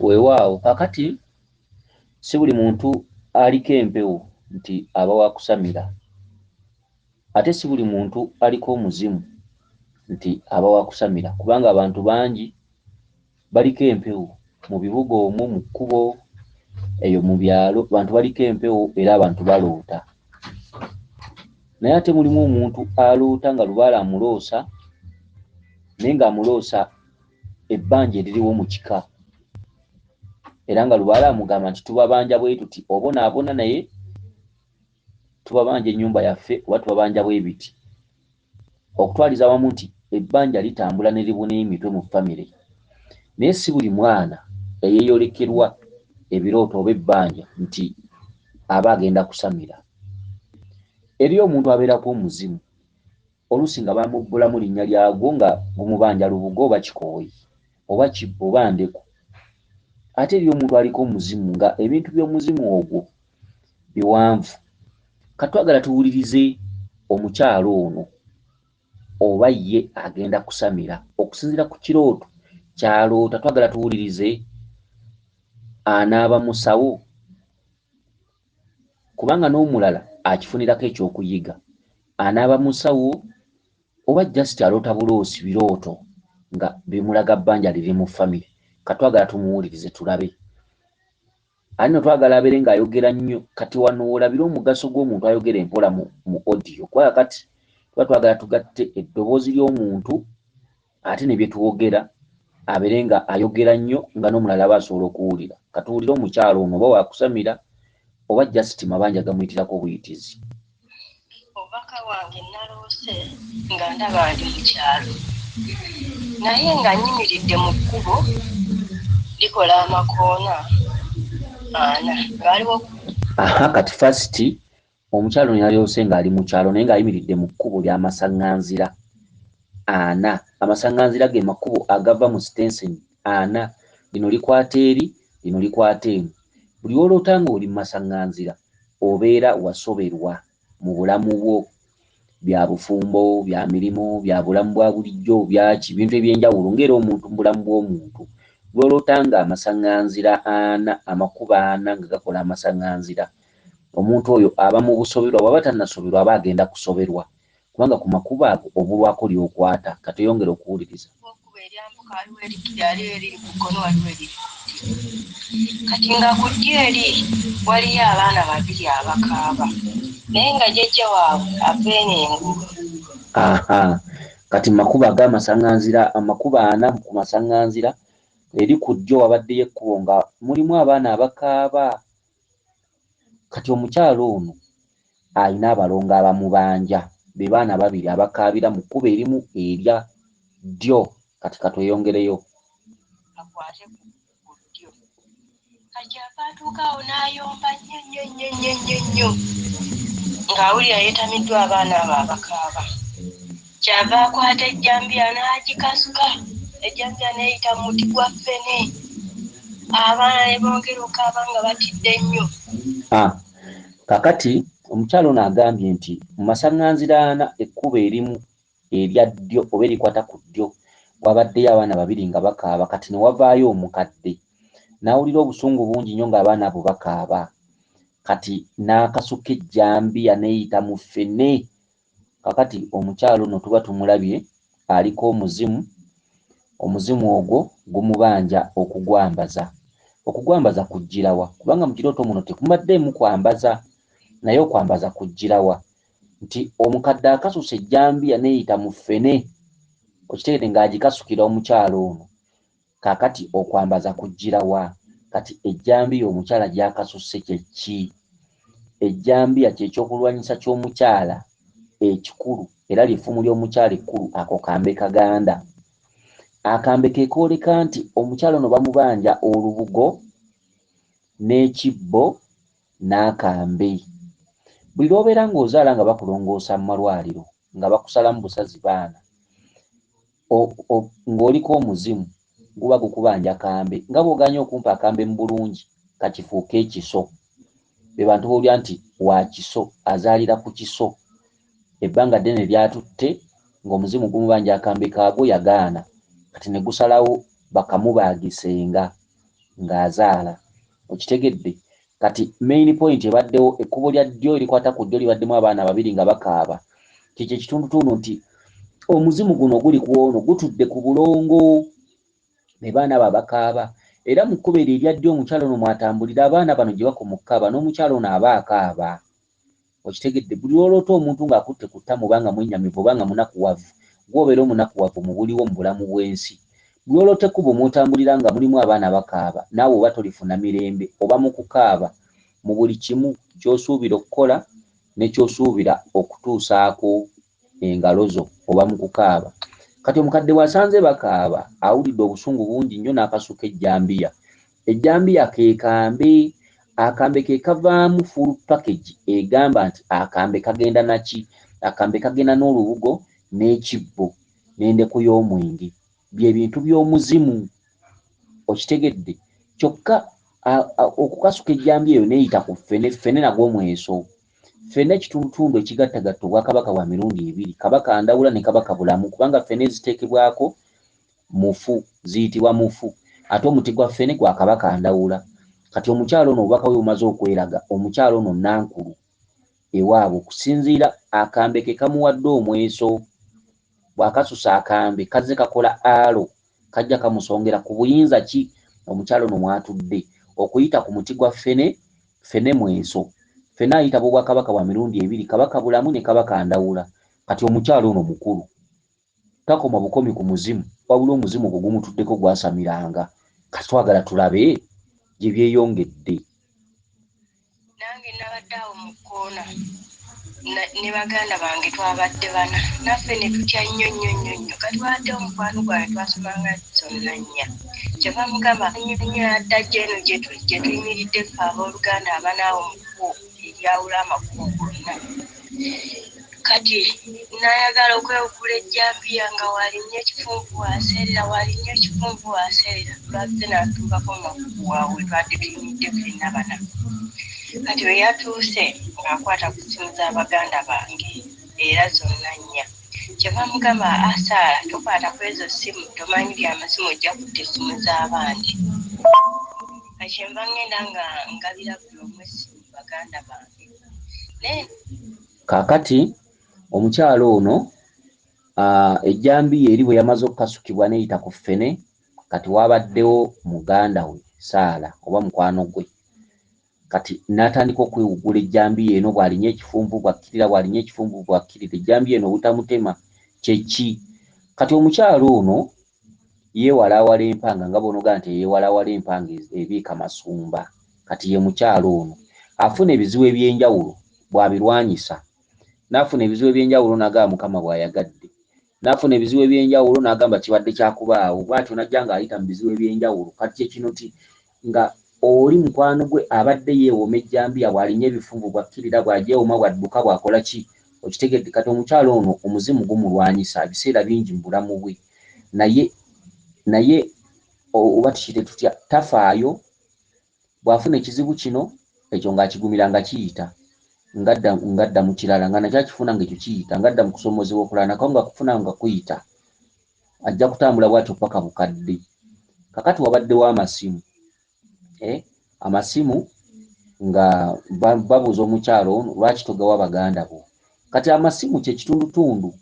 Weewaawo kakati si buli muntu aliko empewo nti aba wa kusamira, ate si buli muntu aliko omuzimu nti aba wa kusamira, kubanga abantu bangi baliko empewo mu bibuga omwo, mu kkubo eyo, mu byalo abantu baliko empewo era abantu baloota. Naye ate mulimu omuntu aloota nga Lubaale amuloosa, naye ng'amuloosa ebbanja eririwo mu kika, era nga Lubaale amugamba nti tubabanja bwe tuti, obonaabona naye tubabanja ennyumba yaffe oba tubabanja bwe biti, okutwaliza wamu nti ebbanja litambula ne libuna emitwe mu famire. Naye si buli mwana eyeeyolekerwa ebirooto oba ebbanja nti aba agenda kusamira. Eriyo omuntu abeerako omuzimu, oluusi nga bamubbulamu linnya lyagwo nga gumubanja lubugo oba kikooyi oba kibbo oba ndeku. Ate eriyo omuntu aliko omuzimu nga ebintu by'omuzimu ogwo biwanvu. Katwagala tuwulirize omukyalo ono oba ye agenda kusamira okusinziira ku kirooto kyaloota. Twagala tuwulirize anaaba musawo, kubanga n'omulala akifunirako ekyokuyiga. Anaaba musawo oba just aloota buloosi birooto nga bimulaga bbanja liri mu famire. Katwagala tumuwulirize tulabe. Alino twagala abeere ng'ayogera nnyo. Kati wano olabira omugaso gw'omuntu ayogera empola mu audio, kuba kati tuba twagala tugatte eddoboozi ly'omuntu ate ne bye tuwogera abeere nga ayogera nnyo nga n'omulala aba asobola okuwulira. Katuwulire omukyalo ono oba wakusamira oba just mabanja gamuyitirako buyitizi. Obubaka wange naloose nga ndaba ndi mu kyalo, naye nga nyimiridde mu kkubo likola amakoona ana ngaaliwo. Kati first omukyalo ono yaloose ng'ali mu kyalo naye ng'ayimiridde mu kkubo ly'amasaŋŋanzira ana. Amasaŋŋanzira ge makubo agava mu sitenseni ana, lino likwata eri, lino likwata eno. Buli woloota ng'oli mu masaŋŋanzira obeera wasoberwa mu bulamu bwo, bya bufumbo, bya mirimu, bya bulamu bwa bulijjo, byaki bintu ebyenjawulo ng'era omuntu mu bulamu bw'omuntu. Lwoloota nga amasaŋŋanzira ana, amakubo ana nga gakola amasaŋŋanzira, omuntu oyo aba mu busoberwa. Bw'aba tannasoberwa aba agenda kusoberwa, kubanga ku makubo ago obulwako ly'okwata. Kati yongera okuwuliriza. Kati nga ku ddyo eri waliyo abaana babiri abakaaba, naye nga jjajja waabwe abeena engulu. Kati makubo ag'amasaŋŋanzira, amakubo ana ku masaŋŋanzira, eri ku ddyo wabaddeyo ekkubo nga mulimu abaana abakaaba. Kati omukyalo ono alina abalongo abamubanja, be baana babiri abakaabira mu kkubo erimu erya ddyo. Kati katweyongereyo. Akwate ku ddyo, kakyava atuuka awo n'ayomba nnyo ng'awulira yeetamiddwa abaana abo abakaaba. Kyava akwata ejjambiya n'agikasuka, ejjambiya n'eyita mu muti gwa ffene. Abaana ne bongera okaaba nga batidde nnyo. Kakati omukyalo ono agambye nti mu masaŋŋanzira ana ekkubo erimu erya ddyo oba erikwata ku ddyo wabaddeyo abaana babiri nga bakaaba. Kati ne wavaayo omukadde n'awulira obusungu bungi nnyo ng'abaana abo bakaaba. Kati n'akasuka ejjambiya n'eyita mu ffene. Kakati omukyalo ono tuba tumulabye aliko omuzimu. Omuzimu ogwo gumubanja okugwambaza. Okugwambaza kujjirawa? Kubanga mu kirooto muno tekumabaddeemu kwambaza, naye okwambaza kujjirawa? Nti omukadde akasusa ejjambiya n'eyita mu ffene, okitegeere ng'agikasukira omukyalo ono. Kaakati okwambaza kujjirawa? Kati ejjambiya omukyala gy'akasusse kye ki? Ejjambiya kye kyokulwanyisa ky'omukyala ekikulu era liffumu ly'omukyala ekkulu, ako kambe kaganda. Akambe ke kooleka nti omukyala ono bamubanja olubugo n'ekibbo n'akambe. Buli lw'obeera ng'ozaala nga bakulongoosa mu malwaliro nga bakusalamu busazi baana, ng'oliko omuzimu guba gukubanja kambe. Nga bw'oganye okumpa akambe mu bulungi kakifuuke ekiso. Be bantu b'olya nti wa kiso, azaalira ku kiso. Ebbanga ddene lyatutte ng'omuzimu gumubanja akambe kaagwo yagaana. Kati ne gusalawo bakamubaagisenga ng'azaala. Okitegedde? Kati main point ebaddewo ekkubo lya ddyo erikwata ku ddyo libaddemu abaana babiri nga bakaaba. Kikyo ekitundutundu nti omuzimu guno guli ku ono gutudde ku bulongo ne baana babakaaba. Era mu kkubo eryo erya ddyo omukyalo ono mwatambulira abaana bano gye bakoma okukaaba n'omukyalo ono aba akaaba. Okitegedde? Buli lwoloota omuntu ng'akutte ku ttamu oba nga mwennyamivu oba nga munakuwavu, gw'obeera omunakuwavu mu buliwo mu bulamu bw'ensi. Buli lwoloota ekkubo mw'otambulira nga mulimu abaana bakaaba, naawe oba tolifuna mirembe, oba mu kukaaba mu buli kimu ky'osuubira okukola ne ky'osuubira okutuusaako engalo zo, oba mu kukaaba. Kati omukadde bw'asanze bakaaba, awulidde obusungu bungi nnyo n'akasuka ejjambiya. Ejjambiya ke kambe, akambe ke kavaamu full package egamba nti akambe kagenda naki? Akambe kagenda n'olubugo n'ekibbo n'endeku y'omwenge, bye bintu by'omuzimu. Okitegedde? Kyokka okukasuka ejjambiya eyo neeyita ku ffene, ffene nagwo mweso. Ffene ekitundutundu ekigattagatta obwakabaka bwa mirundi ebiri, kabaka Ndawula ne kabaka Bulamu, kubanga ffene eziteekebwako mufu ziyitibwa mufu, ate omuti gwa ffene gwa kabaka Ndawula. Kati omukyalo ono obubaka bwe bumaze okweraga, omukyalo ono Nankulu ewaabwe, okusinziira akambe ke kamuwadde omweso. Bw'akasusa akambe kazze kakola alo, kajja kamusongera ku buyinza ki omukyalo ono mwatudde okuyita ku muti gwa ffene, ffene mweso. Ffene ayita bw'obwakabaka bwa mirundi ebiri, kabaka Bulamu ne kabaka Ndawula. Kati omukyalo ono mukulu, takoma bukomi ku muzimu, wabula omuzimu gwe gumutuddeko gwasamiranga. Kati twagala tulabe gye byeyongedde. Nange nabadde awo mu kkoona ne baganda bange twabadde bana, naffe ne tutya nnyo nnyo nnyo nnyo. Kati twaddewo omukwano gwange twasomanga zonna nnya, kyeva mugamba nnyo adda gyeno gye tuyimiridde ffe abooluganda abanaawo mu kkubo eryawula amakubo gonna. Kati nayagala okwewugula ejjambiya nga walinnya ekifunvu waseerera, walinnya ekifunvu waseerera, lwazze n'atuukako mu makubo wawe twadde tuyimiridde ffenna bana. Kati we yatuuse ng'akwata ku ssimu z'abaganda bange era zonna nnya, kyeva mugamba Asaala tokwata ku ezo ssimu, tomanyi by'amasimu ojja kutta essimu z'abandi. Kakyenva ngenda nga ngabira buli omu essimu baganda bange. Kaakati omukyalo ono ejjambiya eri bwe yamaze okukasukibwa neeyita ku ffene, kati wabaddewo muganda we Saala oba mukwano gwe. Kati n'atandika okwewuggula ejjambiya eno, bw'alinnya ekifumvu bw'akkirira, bw'alinnya ekifumvu bw'akkirira, ejjambiya eno obutamutema kyeki. Kati omukyalo ono yeewalaawala empanga, nga bw'onogaa nti yeewalaawala empanga ebiika masumba. Kati ye mukyalo ono afuna ebizibu eby'enjawulo bw'abirwanyisa. N'afuna ebizibu eby'enjawulo n'agamba Mukama bw'ayagadde. N'afuna ebizibu eby'enjawulo n'agamba kibadde kyakubaawo, bw'atyo n'ajja ng'ayita mu bizibu eby'enjawulo. Kati kyekino ti nga oli mukwano gwe abadde yeewoma ejjambiya, bw'alinnya ebifunvu bw'akkirira, bw'agyewoma bw'adduka bw'akola ki? Okitegedde? Kati omukyalo ono omuzimu gumulwanyisa ebiseera bingi mu bulamu bwe, naye oba tukiyite tutya, tafaayo. Bw'afuna ekizibu kino, ekyo ng'akigumira nga kiyita, ngadda mu kirala, nga nakyo akifuna ng'ekyo kiyita, ngadda mu kusoomozebwa okulala nako nga kufuna nga kuyita. Ajja kutambula bw'atyo paka bukadde. Kakati wabaddewo amasimu. Amasimu nga babuuza omukyalo ono lwaki togawa baganda bo. Kati amasimu kye kitundutundu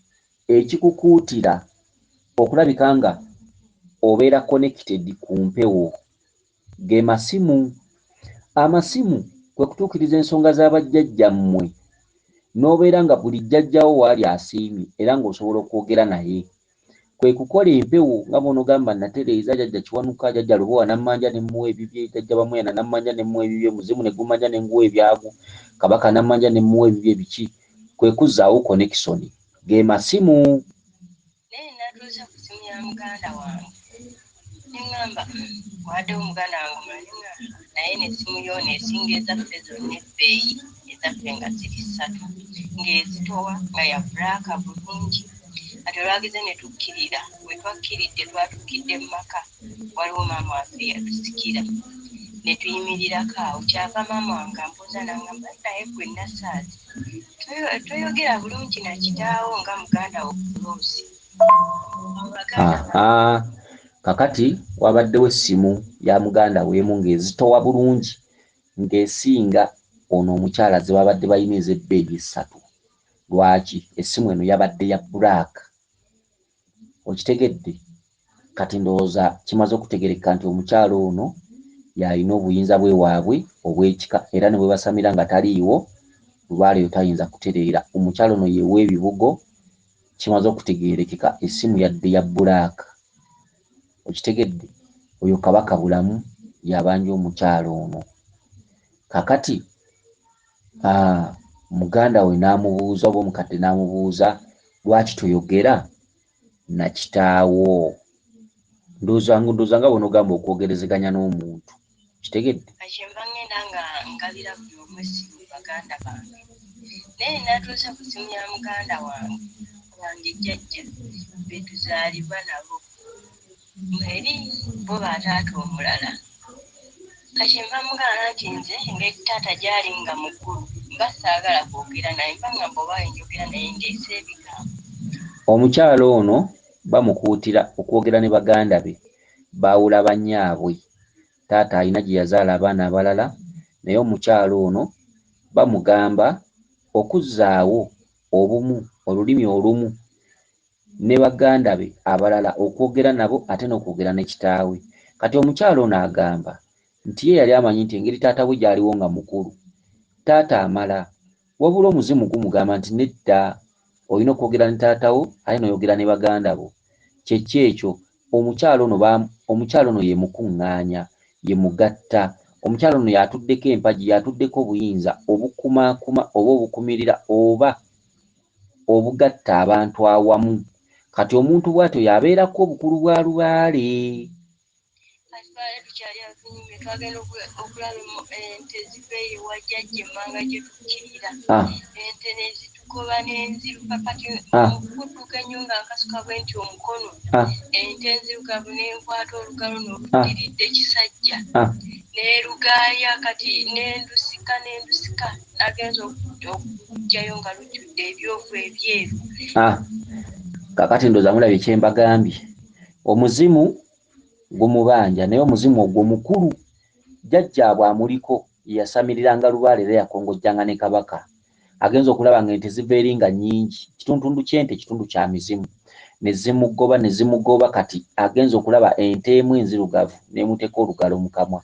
ekikukuutira okulabika nga obeera connected ku mpewo. Ge masimu. Amasimu kwe kutuukiriza ensonga z'abajjajjammwe, n'obeera nga buli jjajjawo waali asiimye era ng'osobola okwogera naye. Kwe kukola empewo nga bw'onogamba Natereeza, jjajja Kiwanuka, jjajja Lubowa Nammanja ne mmuwa ebibye, jjajja Bamuyana Nammanja ne mmuwa ebibye, Muzimu ne Gumanja ne nguwa ebyagu, Kabaka Nammanja ne mmuwa ebibye biki. Kwe kuzzaawo connection. Ge masimu. Naye natuusa ku ssimu ya muganda wange neŋŋamba waddewo muganda wange omulanira naye n'essimu yo neesinga ezaffe zonna ebbeeyi, ezaffe nga ziri 3 ng'ezitowa nga ya bbulaaka bulungi. Kati olwagize ne tukkirira, bwe twakkiridde twatuukidde mu maka, waliwo maama waffe yatusikira ne tuyimirirako awo. Kyava maama wange ambuuza n'aŋŋamba naye gwe Nasaazi toyogera bulungi na kitaawo nga muganda wo Loozi. kakati wabaddewo essimu ya muganda weemu ng'ezitowa bulungi ng'esinga ono omukyala ze babadde balina ez'ebbeeyi 3. Lwaki? Essimu eno yabadde ya black. Okitegedde? Kati ndowooza kimaze okutegereka nti omukyala ono yalina obuyinza bwe waabwe obw'ekika era ne bwe basamira nga taliiwo lubaale yo tayinza kutereera. Omukyala ono yeewa ebibugo, kimaze okutegeerekeka essimu yadde ya black. Okitegedde? Oyo Kabaka Bulamu yabanja omukyala ono. Kakati muganda we n'amubuuza oba omukadde n'amubuuza lwaki toyogera na kitaawo. Ndowooza nga bw'onogamba okwogerezeganya n'omuntu. Kitegedde? Kachemba ngenda nga ngabira buli omu essimu baganda bange. Naye natuusa ku ssimu ya muganda wange jjajja be tuzaalibwa nabo. Eri bo bataata omulala. Kachemba mugana nti nze ng'ekitaata gyali nga mukulu mba saagala kwogera naye mba nga mboba enjogera naye ndeese ebigambo. Omukyala ono bamukuutira okwogera ne baganda be baawula bannyaabwe. Taata alina gye yazaala abaana abalala naye omukyala ono bamugamba okuzzaawo obumu olulimi olumu ne baganda be abalala okwogera nabo ate n'okwogera ne kitaawe. Kati omukyala ono agamba nti ye yali amanyi nti engeri taata we gy'aliwo nga mukulu taata amala, wabula omuzimu gumugamba nti nedda, olina okwogera ne taata wo ate n'oyogera ne baganda bo. Kyeki ekyo omukyala ono ye mukuŋŋaanya, ye mugatta. Omukyala ono yatuddeko empagi, yatuddeko obuyinza obukumaakuma oba obukumirira oba obugatta abantu awamu. Kati omuntu bw'atyo yabeerako obukulu bwa lubaale. Tukyali abavunyumye twagenda okulaba ente zibeeyi wa jjajja emmanga gye tukkirira. Ente ne zitugoba n'enziruka kati okudduka ennyo nga nkasuka bwe nti omukono. Ente enzirugavu n'enkwata olugalo n'oluddiridde kisajja. N'erugaaya kati n'endusika nagenza okuggyayo nga lujjudde ebyovu ebyeru. Kakati ndowooza mulabye kye mbagambye. Omuzimu gumubanja naye omuzimu ogwo mukulu. Jjajjaabwe amuliko yasamiriranga lubaale era yakongojjanga ne Kabaka. Agenza okulaba ng'ente ziva eri nga nnyingi, kitundu ky'ente kitundu kya mizimu. Ne zimugoba kati agenza okulaba ente emu enzirugavu n'emuteeka olugalo mu kamwa.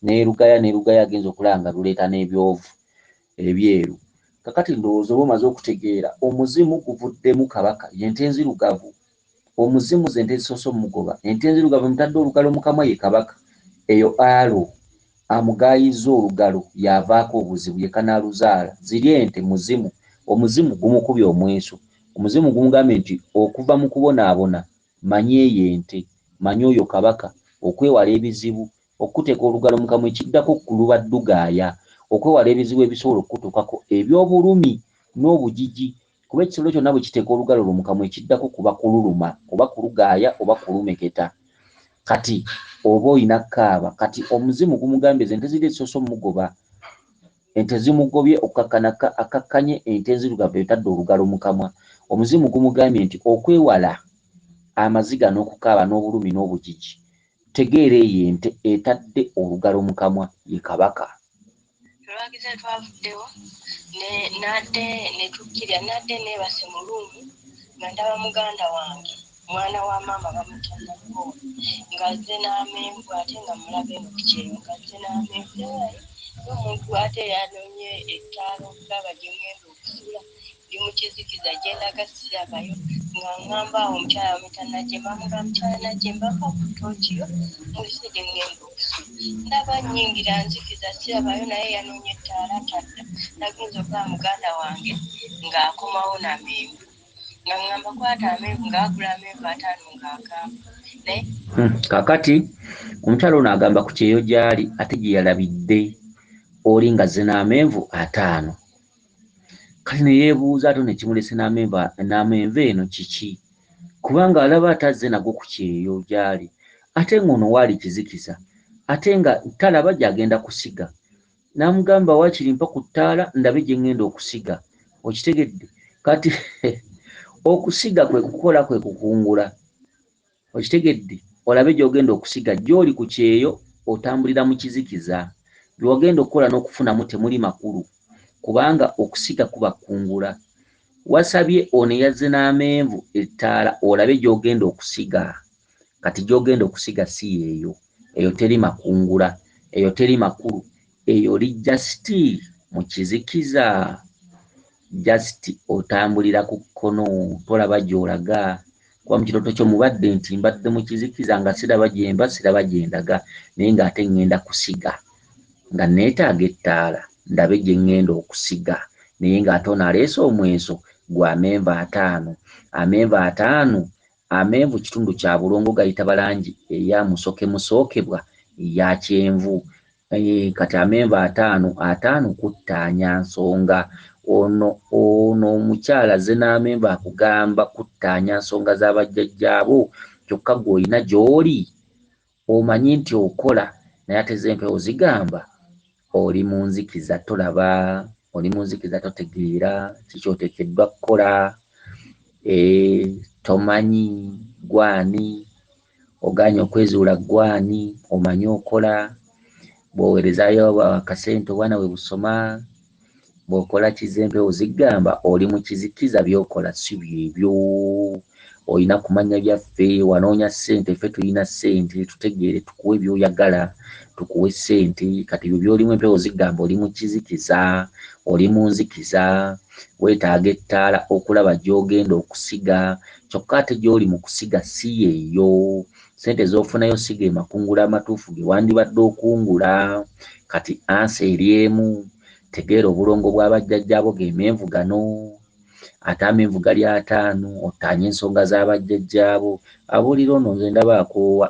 N'erugaya agenza okulaba nga luleeta n'ebyovu ebyeru. Kakati ndowooza oba omaze okutegeera omuzimu guvuddemu Kabaka y'ente enzirugavu. Omuzimu ze ente zisoose omugoba, ente enzirugavu emutadde olugalo mu kamwa ye Kabaka. Eyo alo amugaayiza olugalo yavaako obuzibu ye kanaaluzaala. Ziri ente muzimu. Omuzimu gumukubye omweso. Omuzimu gumugambye nti okuva mu kubonaabona manyi eyo ente, manyi oyo Kabaka, okwewala ebizibu, okuteeka olugalo mu kamwa ekiddako kuluba ddugaaya, okwewala ebizibu ebisobola okukutuukako eby'obulumi n'obugigi. Kuba ekisolo kyonna bwe kiteeka olugalo lwo mu kamwa ekiddako kuba kululuma oba kulugaaya oba kulumeketa. Kati oba olina kaaba. Kati omuzimu gumugambye ente ziri ezisoose omugoba. Ente zimugobye akakkanye ente enzirugavu etadde olugalo mu kamwa. Omuzimu gumugambye nti okwewala amaziga n'okukaaba n'obulumi n'obugigi, tegeera eyo ente etadde olugalo mu kamwa ye Kabaka. Olwagize twavuddewo ne tukkirira nadde neebase mu luumu nga ndaba muganda wange mwana wa maama bamutanako ng'azze n'amenvu ate nga mulabe mu kikyeyo ng'azze n'amenvu ewayi n'omuntu ate yanoonye ettaala okulaba gye ngenda okusula ndi mu kizikiza gye ndaga sirabayo nga ŋŋamba awo omukyala wamutanajjemba amugamba mukyala najjemba mpa ku ttookiyo mulise gye ngenda okusula. Ndaba nnyingira nzikiza sirabayo naye yanoonye ettaala tadda. Nagenza okulaba muganda wange ng'akomawo n'amenvu nga ŋŋamba kwata amenvu ng'agula amenvu 5 ng'agamba naye kakati omukyala ono agamba ku kyeyo gy'ali ate gye yalabidde oli ng'azze n'amenvu 5. Kati ne yeebuuza ate nekimulese n'amenvu eno kiki? Kubanga alaba atazze nago ku kyeyo gy'ali ate ng'ono waali kizikiza ate nga talaba gy'agenda kusiga. N'amugamba waakiri mpa ku ttaala ndabe gye ngenda okusiga. Okitegedde? Kati okusiga kwe kukola kwe kukungula. Okitegedde? olabe gy'ogenda okusiga gy'oli ku kyeyo otambulira mu kizikiza. By'ogenda okukola n'okufunamu temuli makulu kubanga okusiga kuba kungula. Wasabye ono yazze n'amenvu ettaala olabe gy'ogenda okusiga. Kati gy'ogenda okusiga si yeeyo. Eyo teri makungula, eyo teri makulu, eyo oli just mu kizikiza. Just otambulira ku kkono, tolaba gy'olaga. Kuba mu kirooto kyo mubadde nti mbadde mu kizikiza nga siraba gyemba, siraba gyendaga, naye ng'ate ŋŋenda kusiga. Nga neetaaga ettaala ndabe gye ŋŋenda okusiga. Naye ng'ate ono aleese omweso gwa amenvu 5. Amenvu 5, amenvu kitundu kya bulongo gayita balangi eya musokemusookebwa eya kyenvu. Kati amenvu 5 kuttaanya nsonga. Ono omukyala azze n'amenvu akugamba kuttaanya nsonga z'abajjajjaabo, kyokka gw'olina gy'oli omanyi nti okola naye ate z'empewo zigamba oli mu nzikiza, tolaba, oli mu nzikiza, totegeera kikyoteekeddwa kukola. Tomanyi gwani, ogaanye okwezuula gwani, omanyi okola. Bw'oweerezaayo akasente obwana bwe busoma, bw'okola kizempewo zigamba oli mu kizikiza, by'okola si byebyo. Olina kumanya byaffe, wanoonya ssente, ffe tulina ssente, tutegeere tukuwe by'oyagala, tukuwe ssente. Kati ebyo by'olimu empewo zigamba oli mu kizikiza, oli mu nzikiza, weetaaga ettaala okulaba gy'ogenda okusiga. Kyokka ate gy'oli mu kusiga si yeeyo. Ssente z'ofunayo si ge makungula amatuufu ge wandibadde okungula. Kati ansa eri emu, tegeera obulongo bw'abajjajjaabo g'emenvu gano. Ate amenvu gali 5, ottaanye ensonga z'abajjajjaabo. Abuulira ono nze ndaba akoowa.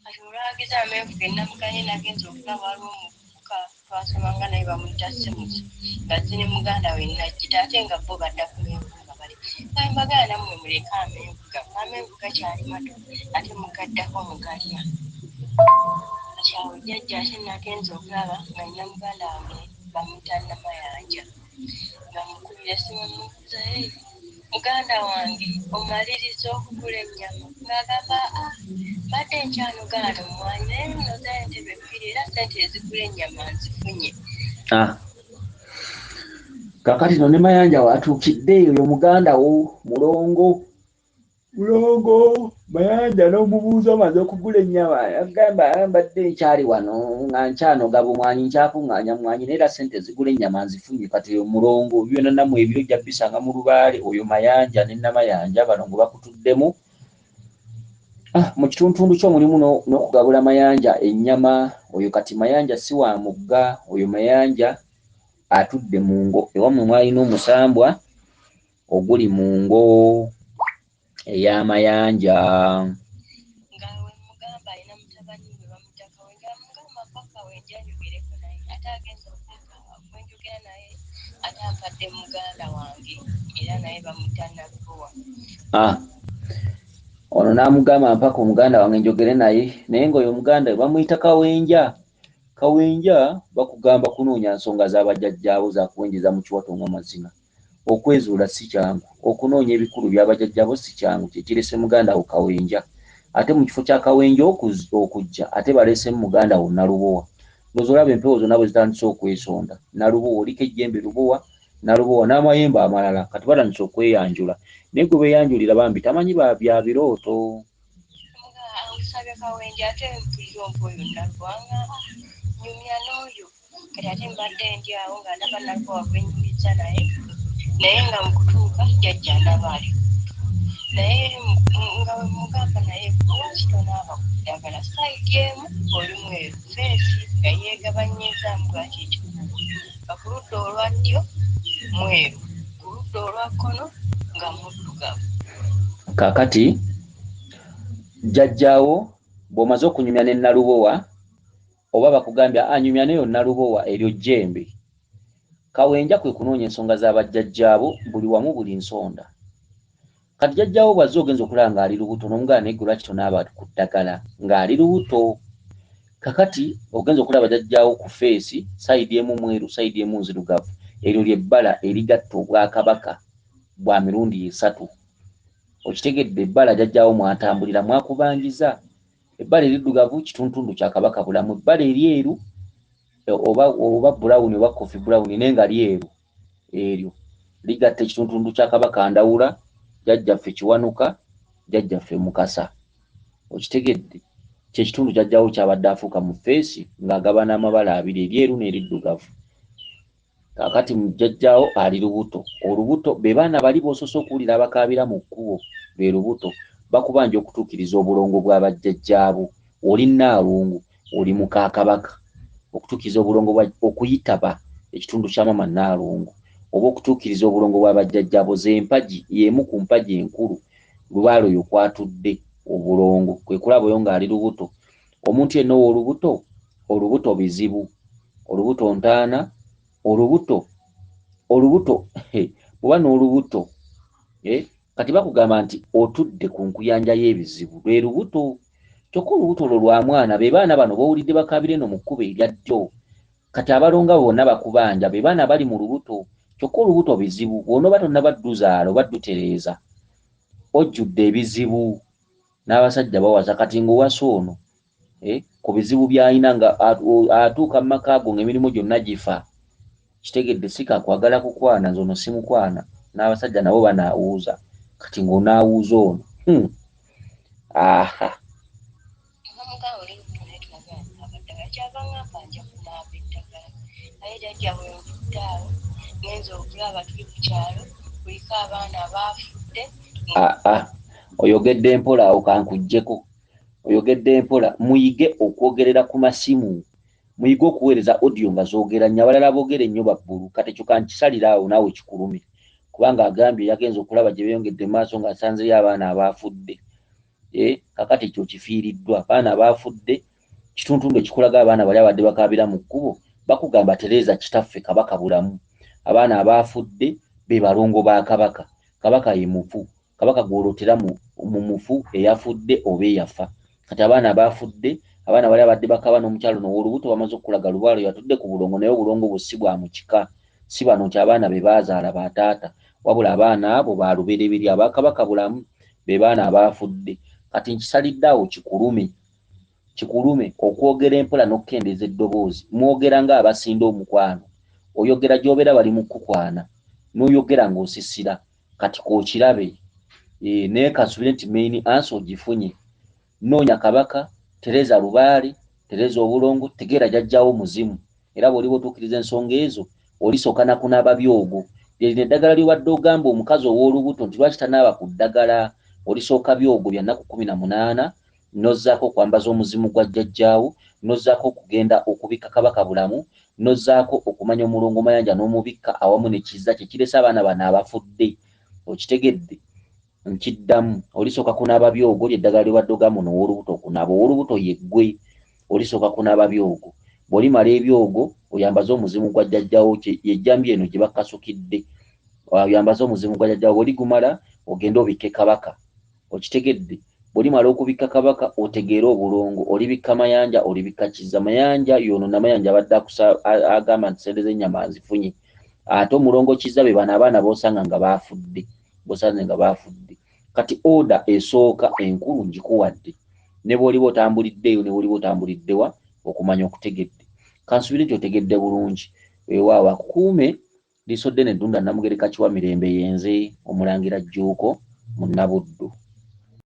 Kati olwagiza amenvu ge namuganye nagenza okulaba waliwo omuvubuka twasomanga naye bamuyita Semuzi ng'azze ne muganda we Najjita ate nga bo badda ku menvu nga bali. Kale mbagala nammwe muleke amenvu gammwe, amenvu gakyali mato ate mugaddako mugalya. Akyawe jjajja ate nagenza okulaba nga nina muganda wange bamuyita Namayanja nga mukubira essimu mubuuza, muganda wange omaliriza okugula ennyama? Ng'agamba badde nkyanogaana omwanyi naye nno z'entebe bbiri era ssente ezigula ennyama nzifunye. Kakati no ne Mayanja watuukidde oyo muganda wo mulongo. Mayanja n'omubuuza omaze okugula ennyama, agamba mbadde nkyali wano nga nkyanoga bumwanyi, nkyakuŋŋaanya mwanyi naye era ssente zigula ennyama nzifunye. Kati oyo mulongo byonna nammwe ebiro ojja bisanga mu lubaale. Oyo Mayanja ne Namayanja bano ngo bakutuddemu. Mu kitundu kyo mulimu n'okugabula Mayanja ennyama. Oyo kati Mayanja si wa mugga, oyo Mayanja atudde mu ngo. Ewammwe mwalina omusambwa oguli mu ngo ey'Amayanja. Nga we mugamba alina mutabani we bamuyita Kawenja, amugamba paka Kawenja anyogereko naye ate agenza okwenjogera naye ate ampadde muganda wange era naye bamuyita Nabbowa. Ono n'amugamba mpaka omuganda wange njogere naye ng'oyo omuganda we bamuyita Kawenja. Kawenja bakugamba kunoonya nsonga z'abajjajjaabo za kuwenjeza mu kiwato ng'amazina. Okwezuula si kyangu, okunoonya ebikulu by'abajjajjaabo si kyangu, kye kirese muganda wo Kawenja. Ate mu kifo kya Kawenja okujja ate baleesemu muganda wo Nalubowa. Ndowooza olaba empewo zonna bwe zitandise okwesonda. Nalubowa oliko ejjembe Lubowa, Nalubowa n'amayembe amalala kati batandise okweyanjula. Naye gwe beeyanjulira bambi tamanyi bya birooto. Musabye Kawenja ate mpulira oyo Nalubowa nyumya n'oyo kati ate mbadde ndi awo nga ndaba Nalubowa gwenyumiza naye nga mu kutuuka jjajja ndaba ali naye nga we mugamba naye lwaki tonaaba ku ddagala sayidi emu oli mweru feesi nga yeegabanyirizaamu lwaki ekikulu nga ku ludda olwa ddyo mweru ku ludda olwa kkono nga muddugavu. Kaakati jjajjaawo bw'omaze okunyumya ne Nalubowa oba bakugambye anyumya neyo Nalubowa eryo jjembe, Kawenja kwe kunoonya ensonga z'abajjajjaabo buli wamu buli nsonda. Kati jjajjaawo bw'azze ogenza okulaba ng'ali lubuto n'omuganda naye gwe lwaki tonaaba ku ddagala ng'ali lubuto. Kakati ogenza okulaba jjajjaawo ku feesi sayidi emu mweru sayidi emu nzirugavu. Eryo ly'ebbala erigatta obwakabaka bwa mirundi 3. Okitegedde ebbala jjajjaawo mwatambulira mwakubangiza. ebbala eriddugavu kituntundu kya kabaka bulamu, ebbala eryeru oba brown oba coffee brown nenga lyeru eryo ligatta ekituntundu kya kabaka Ndawula, jjajjaffe Kiwanuka, jjajjaffe Mukasa. Okitegedde kyekitundu jjajjawo kyabadde afuuka mu feesi ng'agabana amabala abiri eryeru n'eriddugavu. Kaakati jjajjaawo ali lubuto. Olubuto be baana bali b'osoose okuwulira abakaabira mu kkubo be lubuto, bakubanja okutuukiriza obulongo bwa bajjajjaabo. Oli Nnaalungu, oli muka Kabaka, okutuukiriza obulongo okuyitaba ekitundu kya mama Nnaalungu, oba okutuukiriza obulongo bwa bajjajjaabo. Ze mpagi y'emu ku mpagi enkulu Lubaale oyo kwatudde obulongo, kwe kulabayo ng'ali lubuto. Omuntu yenna ow'olubuto, olubuto bizibu, olubuto ntaana, olubuto bw'oba n'olubuto kati bakugamba nti otudde ku nkuyanja y'ebizibu, lwe lubuto. Kyokka olubuto olwo lwa mwana, be baana bano bowulidde bakaabira eno mu kkubo erya ddyo. Kati abalonga bonna bakubanja be baana bali mu lubuto. Kyokka olubuto bizibu, bw'onooba tonnabadduzaala oba ddutereeza ojjudde ebizibu n'abasajja bawaza. Kati ng'owasa ono ku bizibu by'alina nga atuuka mu maka ago ng'emirimu gyonna gifa. Kitegedde sika kwagala kukwana, nze ono si mukwana, n'abasajja nabo banaawuuza. Kati ng'onaawuuza ono aha oyogedde mpola awo kankuggyeko. Oyogedde mpola. Muyige okwogerera ku masimu, muyige okuweereza audio nga zoogeranya. Abalala boogera ennyo babbulu. Kati ekyo kankisalira awo naawe kikulume, kubanga agambye yagenza okulaba gye beeyongedde mu maaso ng'asanzeyo abaana abaafudde. Kakati ekyo kifiiriddwa. Abaana abaafudde, kituntundu ekikulaga abaana bali abadde bakaabira mu kkubo, bakugamba tereeza kitaffe Kabaka bulamu. Abaana abaafudde be balongo ba Kabaka. Kabaka ye mufu. Kabaka gw'olotera mu mufu eyafudde oba eyafa. Kati abaana abaafudde, abaana bali abadde bakaaba n'omukyalo n'ow'olubuto bamaze okulaga Lubaale yatudde ku bulongo, naye obulongo bwe si bwa mu kika. Si bano nti abaana be baazaala ba taata, wabula abaana abo ba lubereberye aba Kabaka bulamu, be baana abaafudde. Kati nkisalidde awo kikulume okwogera empola n'okkendeeza eddoboozi. Mwogera ng'abasinda omukwano, oyogera gy'obeera bali mu kukwana, n'oyogera ng'osisira. Kati kookirabe. Naye kasubire nti main answer ogifunye. Noonya Kabaka, tereeza Lubaale, tereeza obulongo, tegeera jjajjaawo muzimu. Era bw'oliba otuukiriza ensonga ezo, olisooka na kunaaba byogo. Lino eddagala ly'obadde ogamba omukazi ow'olubuto nti lwaki tanaaba ku ddagala, olisooka byogo bya nnaku 18, n'ozzaako okwambaza omuzimu gwa jjajjaawo, n'ozzaako okugenda okubikka Kabaka bulamu, n'ozzaako okumanya omulongo Mayanja n'omubikka awamu ne kizza kye kirese abaana bano abafudde. Okitegedde? Nkiddamu, olisooka kunaaba byogo ly'eddagala ly'obadde ogamba n'ow'olubuto okunaaba. Ow'olubuto ye ggwe, olisooka kunaaba byogo. Bw'olimala ebyogo oyambaze omuzimu gwa jjajjaawo, yejjambi eno gye bakasukidde. Oyambaze omuzimu gwa jjajjaawo, bw'oligumala ogende obikke Kabaka. Okitegedde? Bw'olimala okubikka Kabaka otegeere obulongo, olibikka Mayanja, olibikka Kizza. Mayanja yoonona Mayanja abadde agamba nti sente z'ennyama nzifunye. Ate omulongo Kizza be bano abaana b'osanga nga baafudde, b'osanze nga baafudde. Kati order esooka enkulu ngikuwadde, ne bw'oliba otambuliddeeyo ne bw'oliba otambuliddewa okumanya okutegedde. Kansubire nti otegedde bulungi. Weewaawo akukuume Liiso ddene Ddunda Namugereka Kiwa Mirembe yenze Omulangira Jjuuko mu Nnabuddu.